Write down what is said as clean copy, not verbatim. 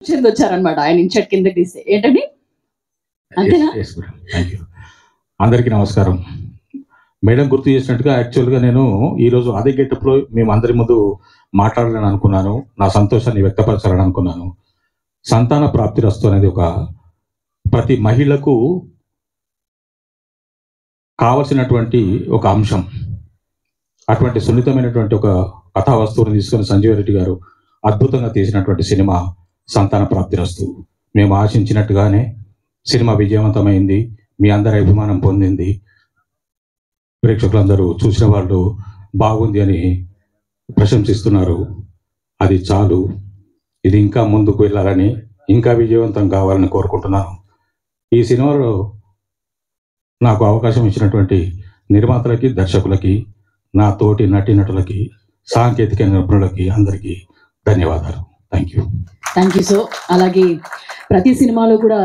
వచ్చారనమాట ఆయన ఇన్షర్ట్ కింద తీస్తే ఏంటండి అంతేనా? అందరికీ నమస్కారం. మేడం గుర్తు చేసినట్టుగా యాక్చువల్గా నేను ఈరోజు అదే గెటప్లో మేము అందరి ముందు మాట్లాడాలని అనుకున్నాను, నా సంతోషాన్ని వ్యక్తపరచాలని అనుకున్నాను. సంతాన ప్రాప్తిరస్తు అనేది ఒక ప్రతి మహిళకు కావలసినటువంటి ఒక అంశం. అటువంటి సున్నితమైనటువంటి ఒక కథా వస్తువుని తీసుకొని సంజీవ్ రెడ్డి గారు అద్భుతంగా తీసినటువంటి సినిమా సంతాన ప్రాప్తిరస్తు. మేము ఆశించినట్టుగానే సినిమా విజయవంతమైంది, మీ అందరి అభిమానం పొందింది. ప్రేక్షకులందరూ చూసిన వాళ్ళు బాగుంది అని ప్రశంసిస్తున్నారు. అది చాలు, ఇది ఇంకా ముందుకు వెళ్ళాలని, ఇంకా విజయవంతం కావాలని కోరుకుంటున్నాను. ఈ సినిమాలో నాకు అవకాశం ఇచ్చినటువంటి నిర్మాతలకి, దర్శకులకి, నా తోటి నటీనటులకి, సాంకేతిక నిపుణులకి అందరికీ ధన్యవాదాలు. Thank you. సో అలాగే ప్రతి సినిమాలో కూడా